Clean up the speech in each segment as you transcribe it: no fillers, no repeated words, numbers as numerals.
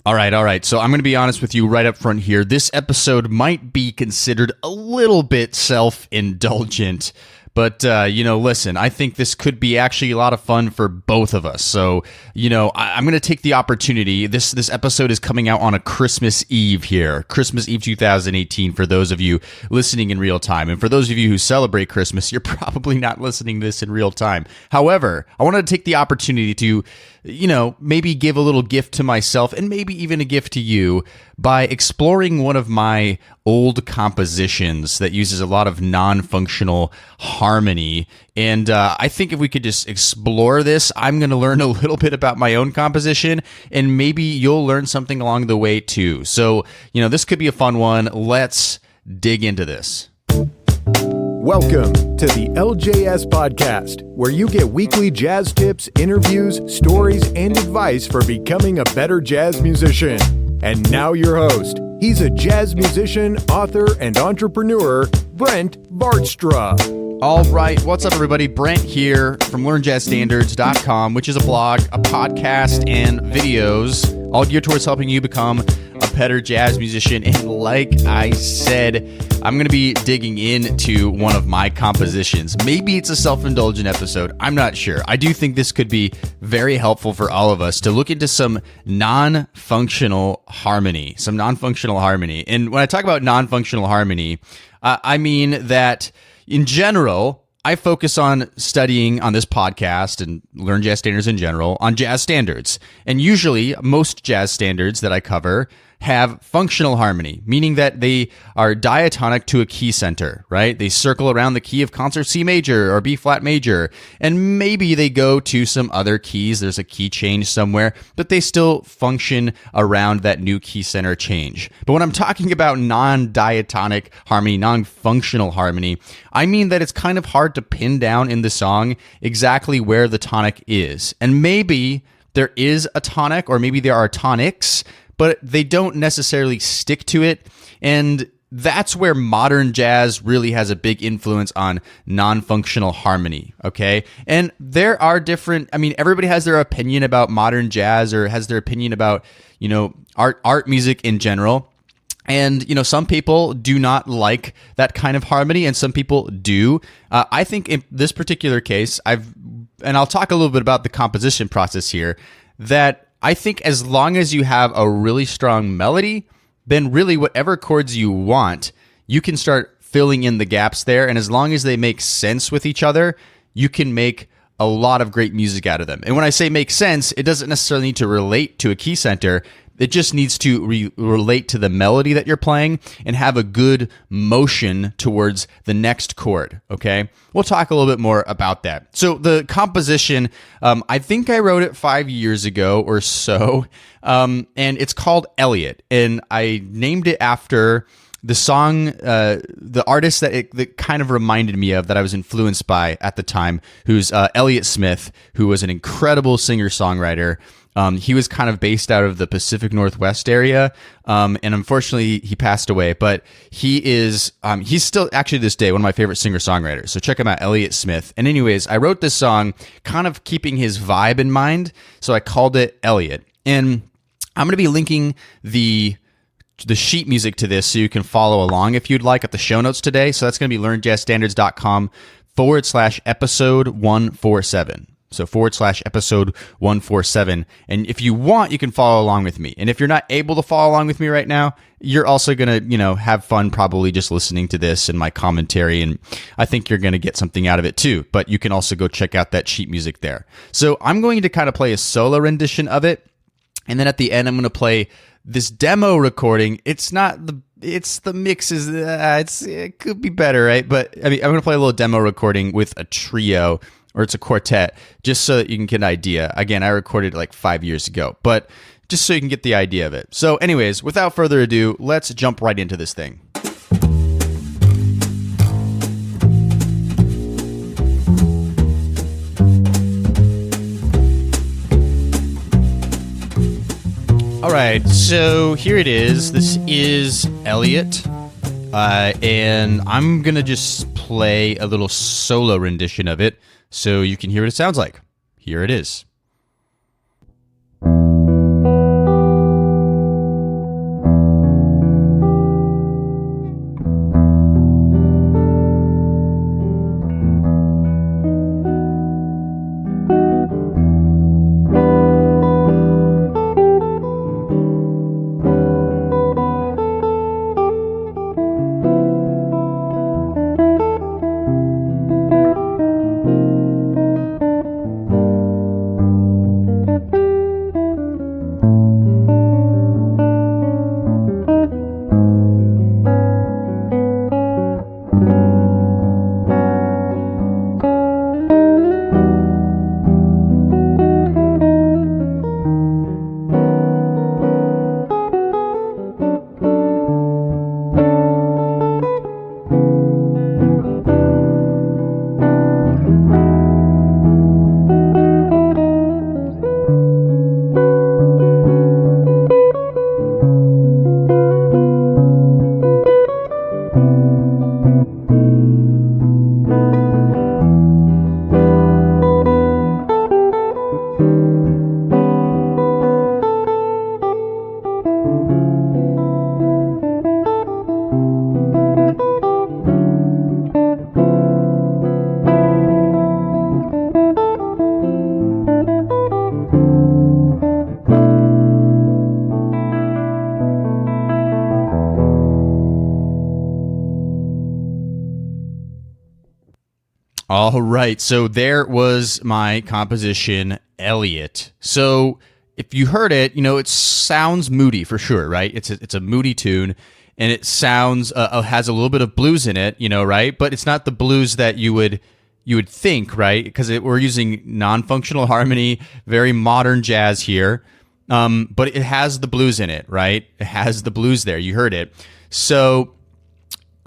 All right. So I'm going to be honest with you right up front here. This episode might be considered a little bit self-indulgent. But, listen, I think this could be actually a lot of fun for both of us. So, I'm going to take the opportunity. This episode is coming out on a Christmas Eve here. Christmas Eve 2018 for those of you listening in real time. And for those of you who celebrate Christmas, you're probably not listening to this in real time. However, I wanted to take the opportunity to, maybe give a little gift to myself and maybe even a gift to you by exploring one of my old compositions that uses a lot of non-functional harmony. And I think if we could just explore this, I'm going to learn a little bit about my own composition, and maybe you'll learn something along the way too. So, this could be a fun one. Let's dig into this. Welcome to the LJS podcast, where you get weekly jazz tips, interviews, stories, and advice for becoming a better jazz musician. And now your host. He's a jazz musician, author, and entrepreneur, Brent Bartstra. All right, what's up, everybody? Brent here from LearnJazzStandards.com, which is a blog, a podcast, and videos, all geared towards helping you become a better jazz musician. And like I said, I'm going to be digging into one of my compositions. Maybe it's a self-indulgent episode. I'm not sure. I do think this could be very helpful for all of us to look into some non-functional harmony. And when I talk about non-functional harmony, I mean that in general, I focus on studying on this podcast and Learn Jazz Standards in general on jazz standards. And usually most jazz standards that I cover have functional harmony, meaning that they are diatonic to a key center, right? They circle around the key of concert C major or B flat major, and maybe they go to some other keys. There's a key change somewhere, but they still function around that new key center change. But when I'm talking about non-diatonic harmony, non-functional harmony, I mean that it's kind of hard to pin down in the song exactly where the tonic is. And maybe there is a tonic, or maybe there are tonics, but they don't necessarily stick to it. And that's where modern jazz really has a big influence on non-functional harmony, okay? And there are everybody has their opinion about modern jazz, or has their opinion about, art music in general. And, some people do not like that kind of harmony, and some people do. I think in this particular case, and I'll talk a little bit about the composition process here, that I think as long as you have a really strong melody, then really whatever chords you want, you can start filling in the gaps there. And as long as they make sense with each other, you can make a lot of great music out of them. And when I say make sense, it doesn't necessarily need to relate to a key center. It just needs to relate to the melody that you're playing and have a good motion towards the next chord, okay? We'll talk a little bit more about that. So the composition, I think I wrote it 5 years ago or so, and it's called Elliot. And I named it after the song, the artist that kind of reminded me of, that I was influenced by at the time, who's Elliott Smith, who was an incredible singer-songwriter. He was kind of based out of the Pacific Northwest area, and unfortunately he passed away, but he's still actually to this day one of my favorite singer-songwriters. So check him out, Elliott Smith. And anyways, I wrote this song kind of keeping his vibe in mind, so I called it Elliot. And I'm going to be linking the sheet music to this so you can follow along if you'd like at the show notes today. So that's going to be learnjazzstandards.com/episode 147. So /episode 147. And if you want, you can follow along with me. And if you're not able to follow along with me right now, you're also going to, have fun probably just listening to this and my commentary. And I think you're going to get something out of it too. But you can also go check out that sheet music there. So I'm going to kind of play a solo rendition of it. And then at the end, I'm going to play this demo recording. It's the mixes. It could be better, right? But I'm going to play a little demo recording with a trio, or it's a quartet, just so that you can get an idea. Again, I recorded it like 5 years ago, but just so you can get the idea of it. So anyways, without further ado, let's jump right into this thing. All right, so here it is. This is Elliot, and I'm going to just play a little solo rendition of it so you can hear what it sounds like. Here it is. All right, so there was my composition, Elliot. So if you heard it, it sounds moody for sure, right? It's a moody tune, and it sounds has a little bit of blues in it, right? But it's not the blues that you would think, right? Because we're using non-functional harmony, very modern jazz here, but it has the blues in it, right? It has the blues there. You heard it. So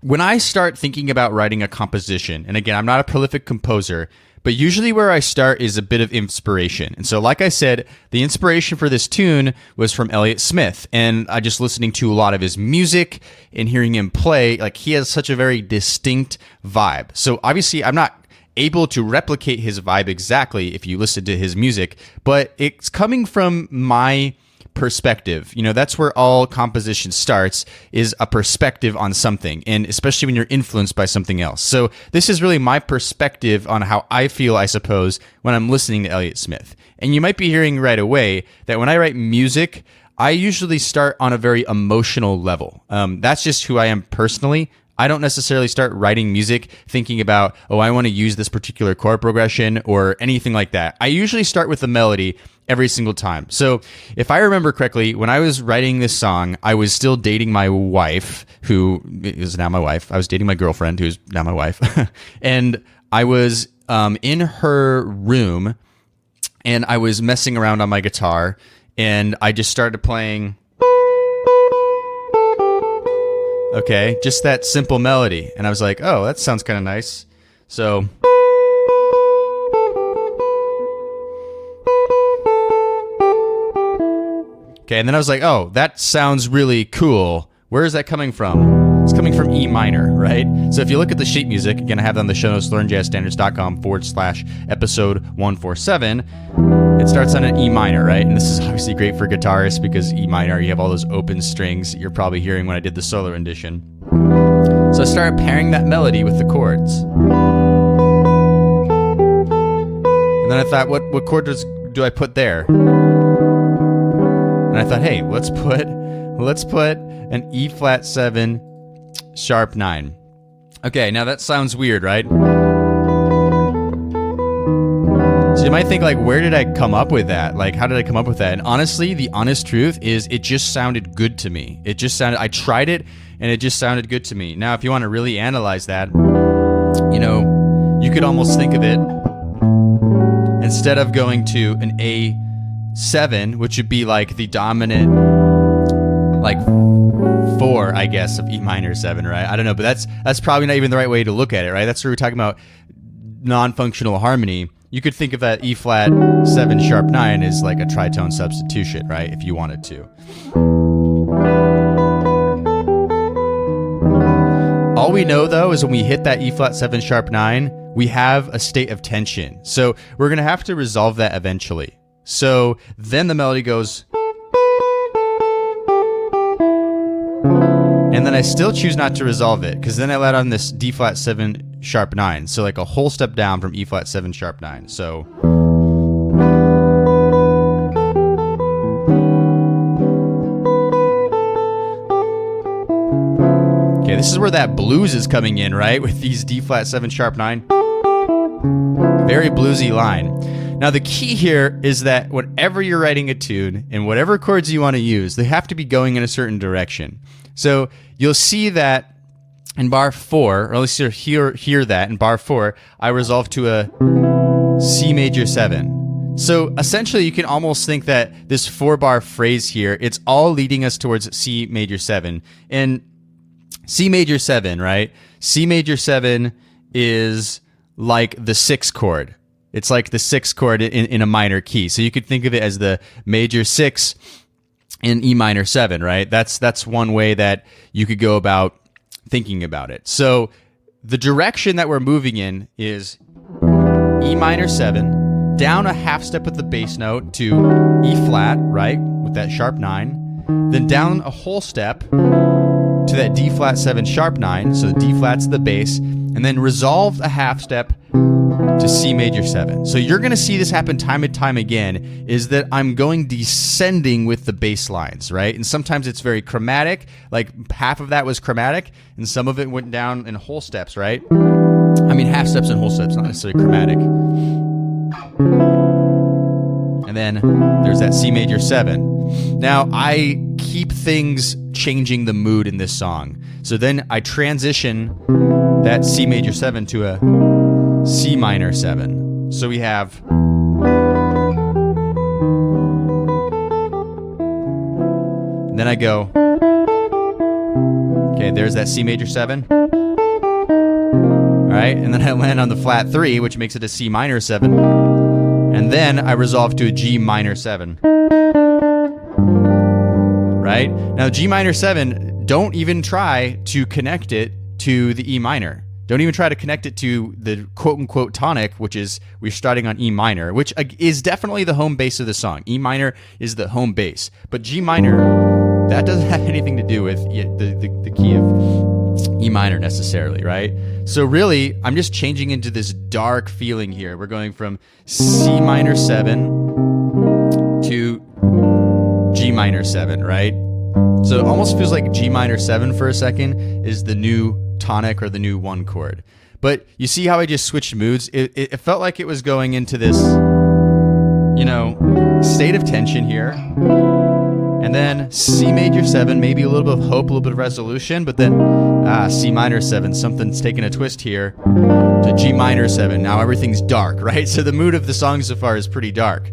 when I start thinking about writing a composition, and again, I'm not a prolific composer, but usually where I start is a bit of inspiration. And so, like I said, the inspiration for this tune was from Elliott Smith, and I just listening to a lot of his music and hearing him play, like he has such a very distinct vibe. So obviously, I'm not able to replicate his vibe exactly if you listen to his music, but it's coming from my perspective. That's where all composition starts, is a perspective on something, and especially when you're influenced by something else. So this is really my perspective on how I feel, I suppose, when I'm listening to Elliott Smith. And you might be hearing right away that when I write music, I usually start on a very emotional level. That's just who I am personally. I don't necessarily start writing music thinking about, I want to use this particular chord progression or anything like that. I usually start with the melody every single time. So if I remember correctly, when I was writing this song, I was still dating my wife, who is now my wife. I was dating my girlfriend, who's now my wife. And I was in her room, and I was messing around on my guitar, and I just started playing... Okay, just that simple melody. And I was like, oh, that sounds kind of nice. So... Okay, and then I was like, oh, that sounds really cool. Where is that coming from? It's coming from E minor, right? So if you look at the sheet music, again, I have it on the show notes, learnjazzstandards.com/episode 147. It starts on an E minor, right? And this is obviously great for guitarists because E minor, you have all those open strings that you're probably hearing when I did the solo rendition. So I started pairing that melody with the chords. And then I thought, what chords do I put there? And I thought, hey, let's put an E flat 7 sharp 9. Okay, now that sounds weird, right? So you might think, like, where did I come up with that? Like, how did I come up with that? And honestly, the honest truth is it just sounded good to me. I tried it, and it just sounded good to me. Now, if you want to really analyze that, you could almost think of it, instead of going to an A7, which would be like the dominant, like 4, I guess, of E minor 7, right? I don't know, but that's probably not even the right way to look at it, right? That's where we're talking about non-functional harmony. You could think of that E flat 7 sharp 9 as like a tritone substitution, right? If you wanted to. All we know, though, is when we hit that E flat 7 sharp 9, we have a state of tension. So we're going to have to resolve that eventually. So then the melody goes... And then I still choose not to resolve it, because then I let on this D flat 7 sharp 9. So like a whole step down from E flat 7 sharp 9. So... Okay, this is where that blues is coming in, right? With these D flat 7 sharp 9. Very bluesy line. Now the key here is that whenever you're writing a tune and whatever chords you want to use, they have to be going in a certain direction. So you'll see that in bar 4, or at least you'll hear that in bar 4, I resolve to a C major 7. So essentially you can almost think that this 4-bar phrase here, it's all leading us towards C major 7. And C major 7, right? C major 7 is like the 6th chord. It's like the 6th chord in a minor key. So you could think of it as the major 6 in E minor 7, right? That's one way that you could go about thinking about it. So the direction that we're moving in is E minor 7, down a half step with the bass note to E flat, right? With that sharp 9. Then down a whole step to that D flat 7 sharp 9. So the D flat's the bass. And then resolve a half step to C major 7. So you're going to see this happen time and time again, is that I'm going descending with the bass lines, right? And sometimes it's very chromatic, like half of that was chromatic, and some of it went down in whole steps, right? I mean, half steps and whole steps, not necessarily chromatic. And then there's that C major 7. Now, I keep things changing the mood in this song. So then I transition that C major 7 to a C minor 7. So we have... And then I go... Okay, there's that C major 7. All right, and then I land on the flat 3, which makes it a C minor 7. And then I resolve to a G minor 7. Right? Now, G minor 7, don't even try to connect it to the E minor. Don't even try to connect it to the quote-unquote tonic, which is we're starting on E minor, which is definitely the home base of the song. E minor is the home base. But G minor, that doesn't have anything to do with the key of E minor necessarily, right? So really, I'm just changing into this dark feeling here. We're going from C minor 7 to G minor 7, right? So it almost feels like G minor 7 for a second is the new tonic or the new 1 chord. But you see how I just switched moods? It felt like it was going into this, state of tension here. And then C major 7, maybe a little bit of hope, a little bit of resolution, but then C minor 7, something's taking a twist here to G minor 7. Now everything's dark, right? So the mood of the song so far is pretty dark.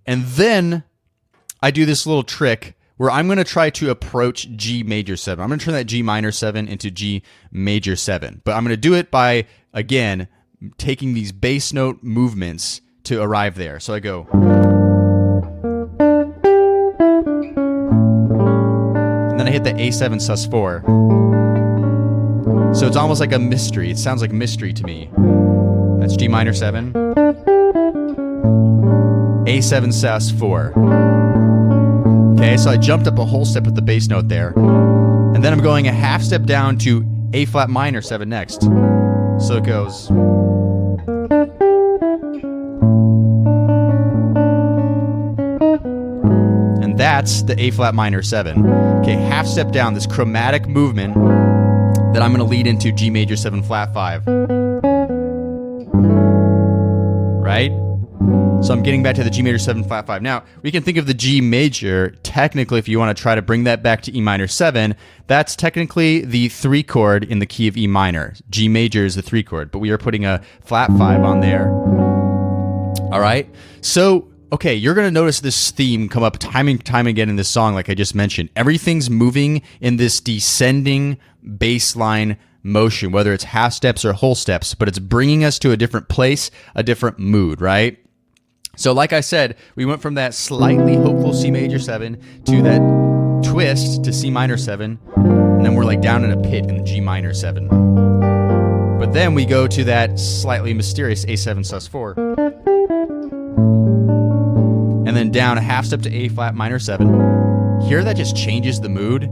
And then I do this little trick where I'm going to try to approach G major 7. I'm going to turn that G minor 7 into G major 7. But I'm going to do it by, again, taking these bass note movements to arrive there. So I go... And then I hit the A7 sus4. So it's almost like a mystery. It sounds like mystery to me. That's G minor 7. A7 sus4. Okay, so I jumped up a whole step with the bass note there. And then I'm going a half step down to A flat minor 7 next. So it goes... And that's the A flat minor 7. Okay, half step down, this chromatic movement that I'm going to lead into G major 7 flat 5. Right? So I'm getting back to the G major 7 flat 5. Now, we can think of the G major, technically, if you want to try to bring that back to E minor 7, that's technically the 3 chord in the key of E minor. G major is the 3 chord, but we are putting a flat 5 on there. All right? So, okay, you're going to notice this theme come up time and time again in this song, like I just mentioned. Everything's moving in this descending bass line motion, whether it's half steps or whole steps, but it's bringing us to a different place, a different mood, right? So like I said, we went from that slightly hopeful C major 7 to that twist to C minor 7, and then we're like down in a pit in the G minor 7. But then we go to that slightly mysterious A7 sus4, and then down a half step to A flat minor 7. Here that just changes the mood.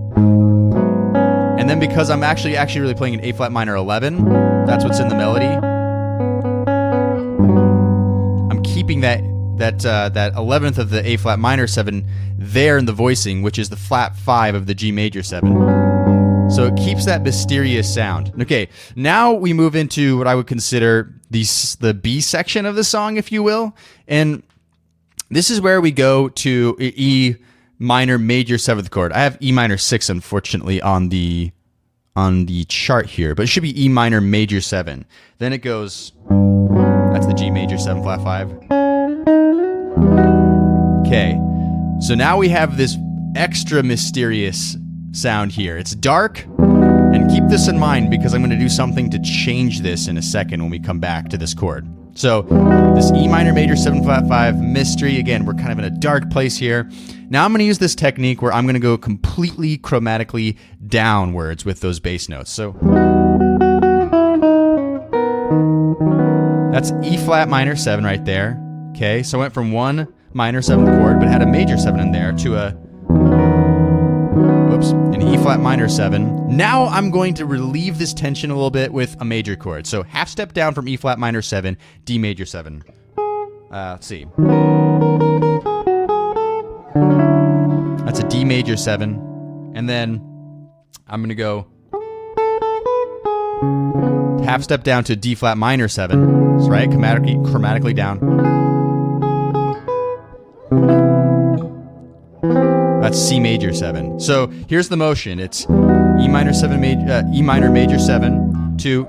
And then because I'm actually really playing an A flat minor 11, that's what's in the melody. I'm keeping that 11th of the A flat minor 7 there in the voicing, which is the flat 5 of the G major 7. So it keeps that mysterious sound. Okay, now we move into what I would consider the B section of the song, if you will. And this is where we go to E minor major 7th chord. I have E minor 6, unfortunately, on the chart here, but it should be E minor major 7. Then it goes, that's the G major 7 flat 5. Okay, so now we have this extra mysterious sound here. It's dark, and keep this in mind because I'm going to do something to change this in a second when we come back to this chord. So this E minor major 7 flat 5 mystery, again, we're kind of in a dark place here. Now I'm going to use this technique where I'm going to go completely chromatically downwards with those bass notes. So that's E flat minor 7 right there. Okay, so I went from 1 minor 7th chord, but had a major 7 in there, to an E flat minor 7. Now I'm going to relieve this tension a little bit with a major chord. So half step down from E flat minor 7, D major 7. Let's see. That's a D major 7. And then I'm going to go half step down to D flat minor 7, that's right, chromatically down. That's C major 7. So here's the motion. It's E minor 7, E minor major 7 to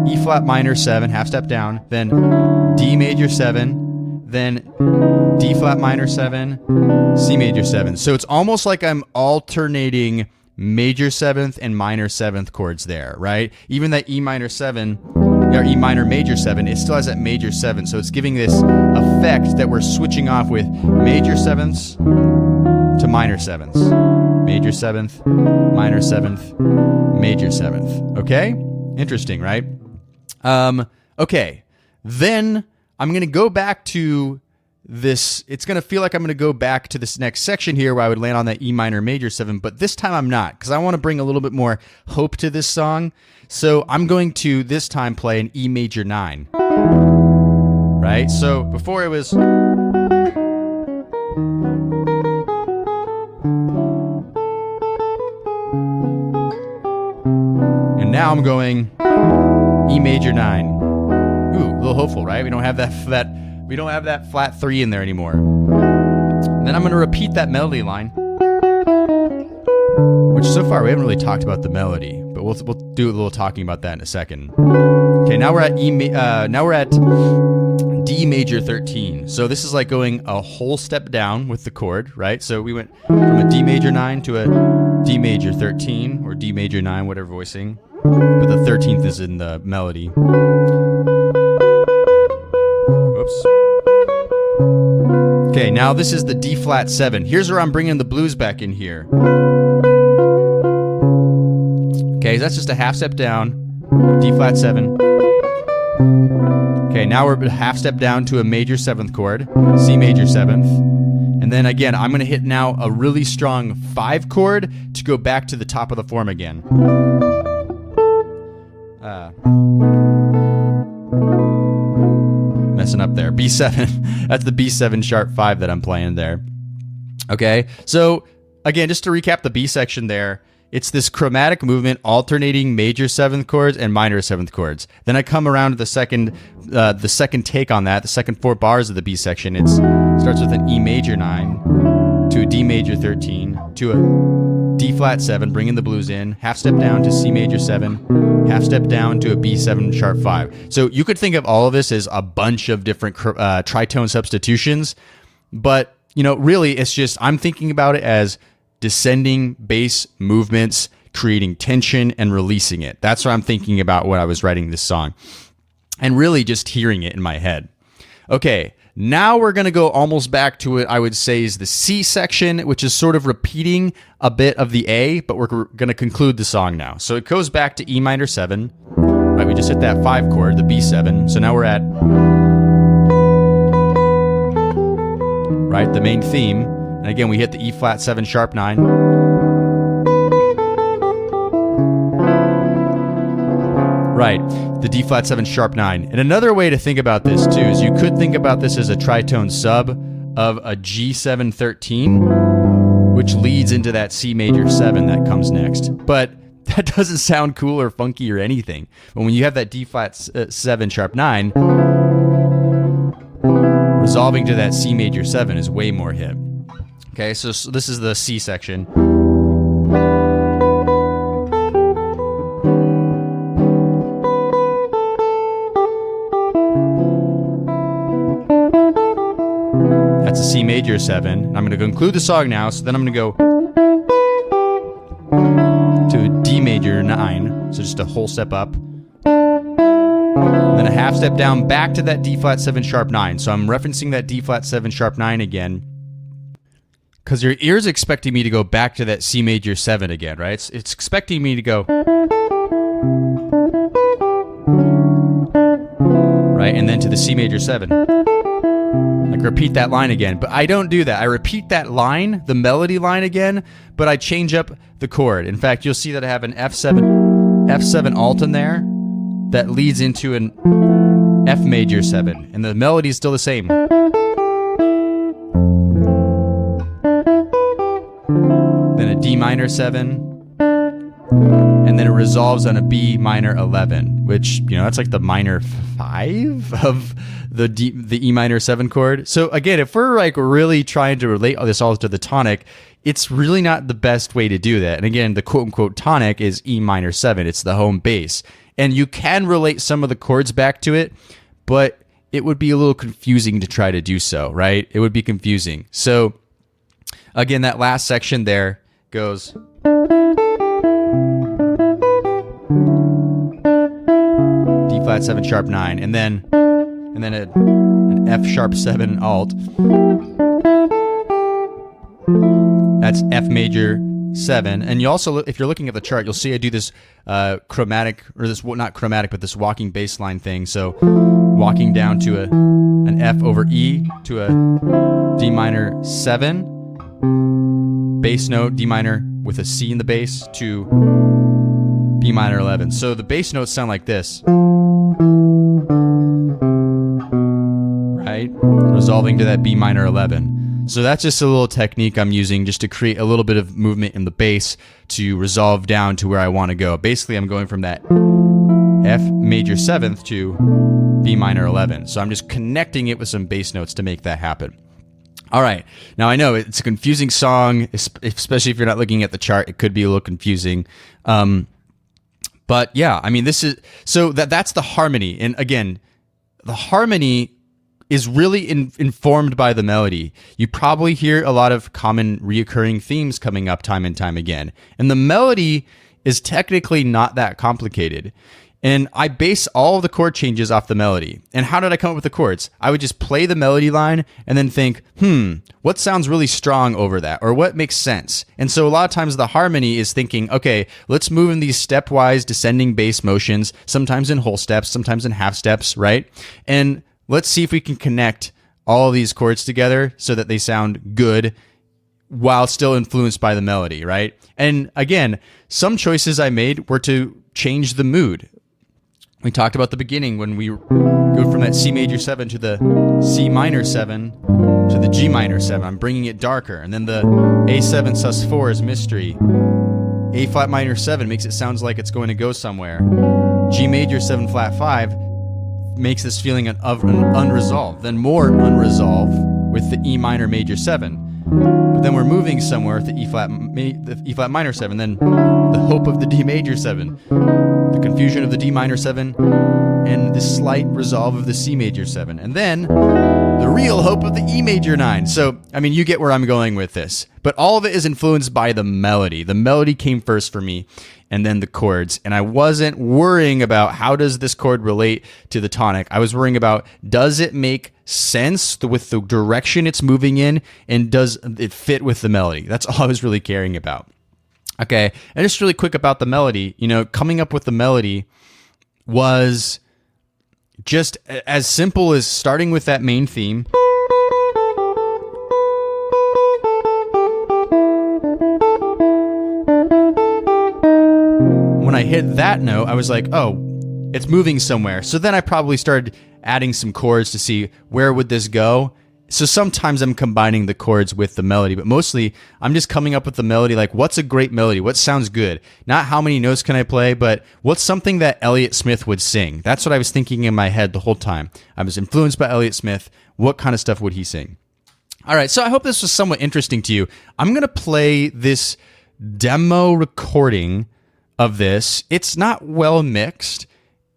E flat minor 7, half step down, then D major 7, then D flat minor 7, C major 7. So it's almost like I'm alternating major 7th and minor 7th chords there, right? Even that E minor 7 or E minor major 7, it still has that major 7. So it's giving this effect that we're switching off with major 7ths to minor 7ths. Major 7th, minor 7th, major 7th. Okay? Interesting, right? Okay. Then I'm going to go back to this. It's going to feel like I'm going to go back to this next section here where I would land on that E minor major 7, but this time I'm not, because I want to bring a little bit more hope to this song. So I'm going to this time play an E major 9. Right? So before it was... And now I'm going E major 9. Ooh, a little hopeful, right? We don't have that flat 3 in there anymore. Then I'm going to repeat that melody line, which so far we haven't really talked about the melody, but we'll do a little talking about that in a second. Okay, now we're at D major 13. So this is like going a whole step down with the chord, right? So we went from a D major 9 to a D major 13 or D major 9, whatever voicing. But the 13th is in the melody. Whoops. Okay, now this is the D flat 7. Here's where I'm bringing the blues back in here. Okay, so that's just a half step down, D flat 7. Okay, now we're a half step down to a major 7th chord, C major 7th. And then again, I'm going to hit now a really strong 5 chord to go back to the top of the form again. Messing up there. B7. That's the B7 sharp 5 that I'm playing there. Okay, so again, just to recap the B section there, it's this chromatic movement alternating major 7th chords and minor 7th chords. Then I come around to the second take on that, the second 4 bars of the B section. It starts with an E major 9 to a D major 13 to a D flat 7, bringing the blues in, half step down to C major 7, half step down to a B7 sharp 5. So you could think of all of this as a bunch of different tritone substitutions, but really it's just, I'm thinking about it as descending bass movements, creating tension and releasing it. That's what I'm thinking about when I was writing this song, and really just hearing it in my head. Okay, now we're going to go almost back to what I would say is the C section, which is sort of repeating a bit of the A, but we're going to conclude the song now. So it goes back to E minor 7. Right, we just hit that 5 chord, the B7. So now we're at, right, the main theme. And again, we hit the E flat 7 sharp 9. Right, the D flat 7 sharp 9. And another way to think about this too is you could think about this as a tritone sub of a G7 13, which leads into that C major 7 that comes next. But that doesn't sound cool or funky or anything. But when you have that D flat 7 sharp 9, resolving to that C major 7 is way more hip. Okay, so this is the C section. That's a C major 7. I'm going to conclude the song now, so then I'm going to go to a D major 9, so just a whole step up. And then a half step down back to that D flat 7 sharp 9. So I'm referencing that D flat 7 sharp 9 again, because your ear's expecting me to go back to that C major 7 again, right? It's expecting me to go, right, and then to the C major 7. Like repeat that line again, but I don't do that. I repeat that line, the melody line again, but I change up the chord. In fact, you'll see that I have an F7 alt in there that leads into an F major 7, and the melody is still the same. Then a D minor 7, and then it resolves on a B minor 11, which, that's like the minor 5 of the E minor 7 chord. So again, if we're like really trying to relate all this all to the tonic, it's really not the best way to do that. And again, the quote unquote tonic is E minor 7. It's the home bass. And you can relate some of the chords back to it, but it would be a little confusing to try to do so, right? It would be confusing. So again, that last section there goes D flat 7 sharp 9, and then an F sharp 7 alt. That's F major 7. And you also, if you're looking at the chart, you'll see I do this chromatic, or this, well, not chromatic, but this walking bass line thing. So walking down to an F over E to a D minor 7, bass note, D minor with a C in the bass to B minor 11. So the bass notes sound like this, right? Resolving to that B minor 11. So that's just a little technique I'm using just to create a little bit of movement in the bass to resolve down to where I want to go. Basically, I'm going from that F major 7th to B minor 11. So I'm just connecting it with some bass notes to make that happen. All right. Now, I know it's a confusing song, especially if you're not looking at the chart. It could be a little confusing. But yeah, I mean, this is, so that's the harmony. And again, the harmony is really informed by the melody. You probably hear a lot of common reoccurring themes coming up time and time again. And the melody is technically not that complicated. And I base all the chord changes off the melody. And how did I come up with the chords? I would just play the melody line and then think, what sounds really strong over that? Or what makes sense? And so a lot of times the harmony is thinking, okay, let's move in these stepwise descending bass motions, sometimes in whole steps, sometimes in half steps, right? And let's see if we can connect all of these chords together so that they sound good while still influenced by the melody, right? And again, some choices I made were to change the mood. We talked about the beginning when we go from that C major 7 to the C minor 7 to the G minor 7. I'm bringing it darker. And then the A7 sus4 is mystery. A flat minor 7 makes it sound like it's going to go somewhere. G major 7 flat 5 makes this feeling of unresolved. Then more unresolved with the E minor major 7. But then we're moving somewhere with the E flat minor 7. Then the hope of the D major 7. The confusion of the D minor 7. And the slight resolve of the C major 7. And then the real hope of the E major 9. So, I mean, you get where I'm going with this. But all of it is influenced by the melody. The melody came first for me, and then the chords. And I wasn't worrying about how does this chord relate to the tonic. I was worrying about, does it make sense with the direction it's moving in, and does it fit with the melody? That's all I was really caring about. Okay, and just really quick about the melody. Coming up with the melody was just as simple as starting with that main theme. When I hit that note, I was like, oh, it's moving somewhere. So then I probably started adding some chords to see where would this go. So sometimes I'm combining the chords with the melody, but mostly I'm just coming up with the melody, like what's a great melody? What sounds good? Not how many notes can I play, but what's something that Elliott Smith would sing? That's what I was thinking in my head the whole time. I was influenced by Elliott Smith. What kind of stuff would he sing? All right, so I hope this was somewhat interesting to you. I'm going to play this demo recording of this. It's not well mixed.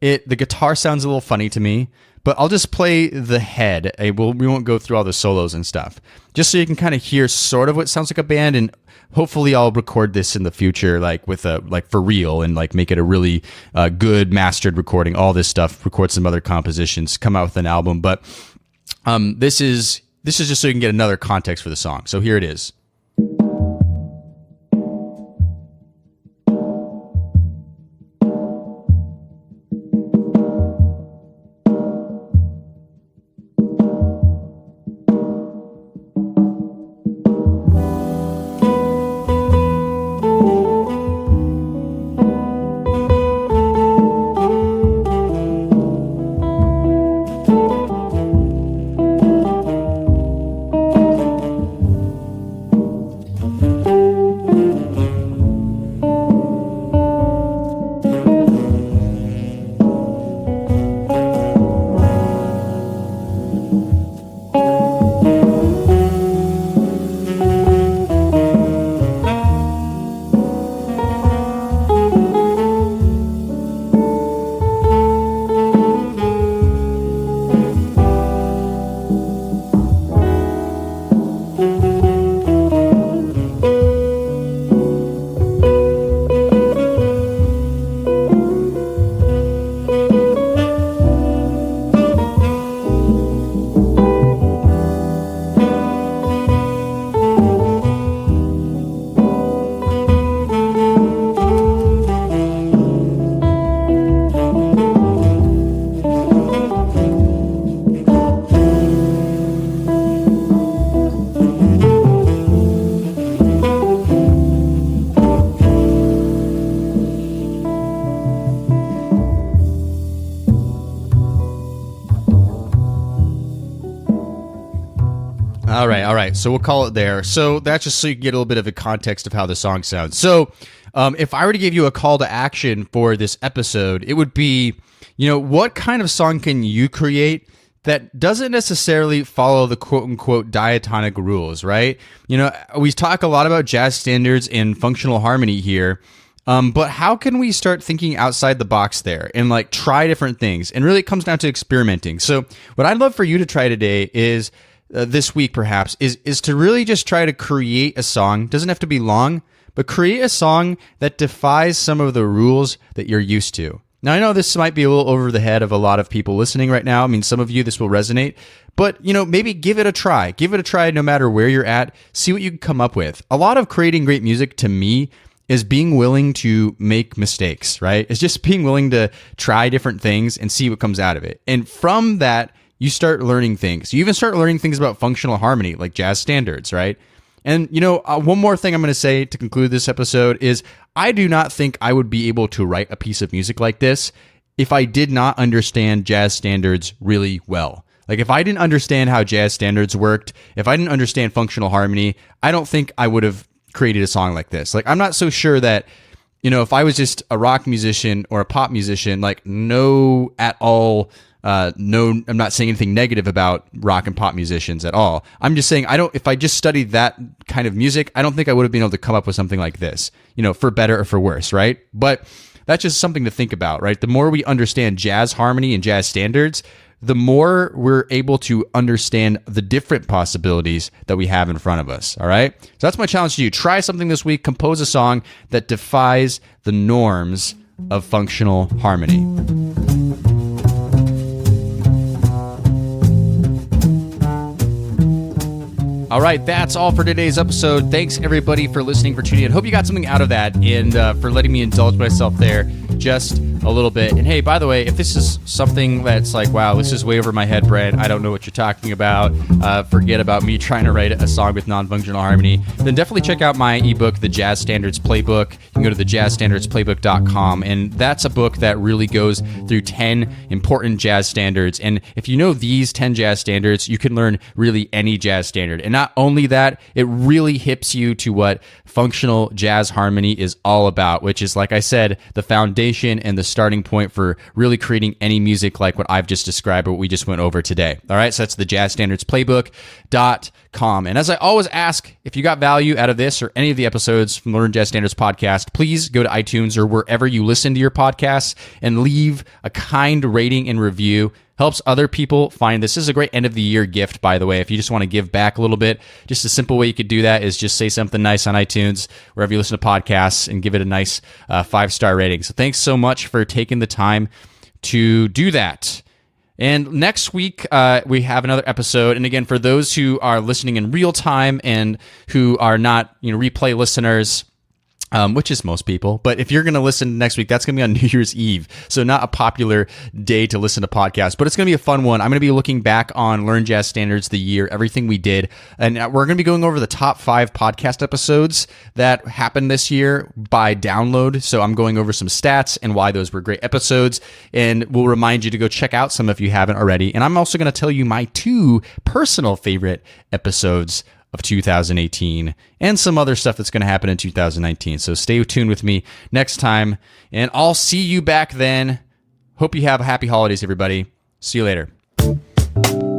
The guitar sounds a little funny to me, but I'll just play the head. We won't go through all the solos and stuff, just so you can kind of hear sort of what sounds like a band. And hopefully I'll record this in the future, like for real, and like make it a really good mastered recording, all this stuff, record some other compositions, come out with an album. But this is just so you can get another context for the song. So here it is. All right. So we'll call it there. So that's just so you get a little bit of a context of how the song sounds. So if I were to give you a call to action for this episode, it would be, what kind of song can you create that doesn't necessarily follow the quote-unquote diatonic rules, right? We talk a lot about jazz standards and functional harmony here, but how can we start thinking outside the box there and try different things? And really it comes down to experimenting. So what I'd love for you to try today is, this week perhaps, is to really just try to create a song. Doesn't have to be long, but create a song that defies some of the rules that you're used to. Now, I know this might be a little over the head of a lot of people listening right now. I mean, some of you, this will resonate, but, maybe give it a try. Give it a try no matter where you're at. See what you can come up with. A lot of creating great music, to me, is being willing to make mistakes, right? It's just being willing to try different things and see what comes out of it. And from that, you start learning things. You even start learning things about functional harmony, like jazz standards, right? And, one more thing I'm going to say to conclude this episode is I do not think I would be able to write a piece of music like this if I did not understand jazz standards really well. If I didn't understand how jazz standards worked, if I didn't understand functional harmony, I don't think I would have created a song like this. I'm not so sure that, if I was just a rock musician or a pop musician, no, I'm not saying anything negative about rock and pop musicians at all. I'm just saying if I just studied that kind of music, I don't think I would have been able to come up with something like this, for better or for worse, right? But that's just something to think about, right? The more we understand jazz harmony and jazz standards, the more we're able to understand the different possibilities that we have in front of us, all right? So that's my challenge to you. Try something this week. Compose a song that defies the norms of functional harmony. All right, that's all for today's episode. Thanks, everybody, for listening, for tuning in. Hope you got something out of that and for letting me indulge myself there just a little bit. And hey, by the way, if this is something that's wow, this is way over my head, Brent, I don't know what you're talking about, forget about me trying to write a song with non-functional harmony, then definitely check out my ebook, The Jazz Standards Playbook. You can go to thejazzstandardsplaybook.com, and that's a book that really goes through 10 important jazz standards. And if you know these 10 jazz standards, you can learn really any jazz standard. And not only that, it really hips you to what functional jazz harmony is all about, which is, like I said, the foundation and the starting point for really creating any music like what I've just described or what we just went over today. All right, so that's the jazzstandardsplaybook.com. And as I always ask, if you got value out of this or any of the episodes from Learn Jazz Standards podcast, please go to iTunes or wherever you listen to your podcasts and leave a kind rating and review. Helps other people find this. This is a great end of the year gift, by the way. If you just want to give back a little bit, just a simple way you could do that is just say something nice on iTunes, wherever you listen to podcasts, and give it a nice 5-star rating. So thanks so much for taking the time to do that. And next week, we have another episode. And again, for those who are listening in real time and who are not replay listeners, which is most people. But if you're going to listen next week, that's going to be on New Year's Eve. So not a popular day to listen to podcasts, but it's going to be a fun one. I'm going to be looking back on Learn Jazz Standards, the year, everything we did. And we're going to be going over the top 5 podcast episodes that happened this year by download. So I'm going over some stats and why those were great episodes. And we'll remind you to go check out some if you haven't already. And I'm also going to tell you my 2 personal favorite episodes of 2018 and some other stuff that's going to happen in 2019. So stay tuned with me next time, and I'll see you back then. Hope you have a happy holidays, everybody. See you later.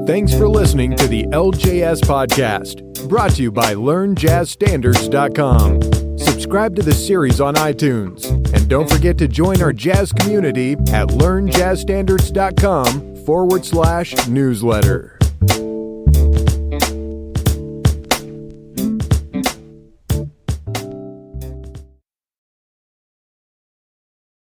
Thanks for listening to the LJS podcast, brought to you by LearnJazzStandards.com. Subscribe to the series on iTunes, and don't forget to join our jazz community at LearnJazzStandards.com/newsletter.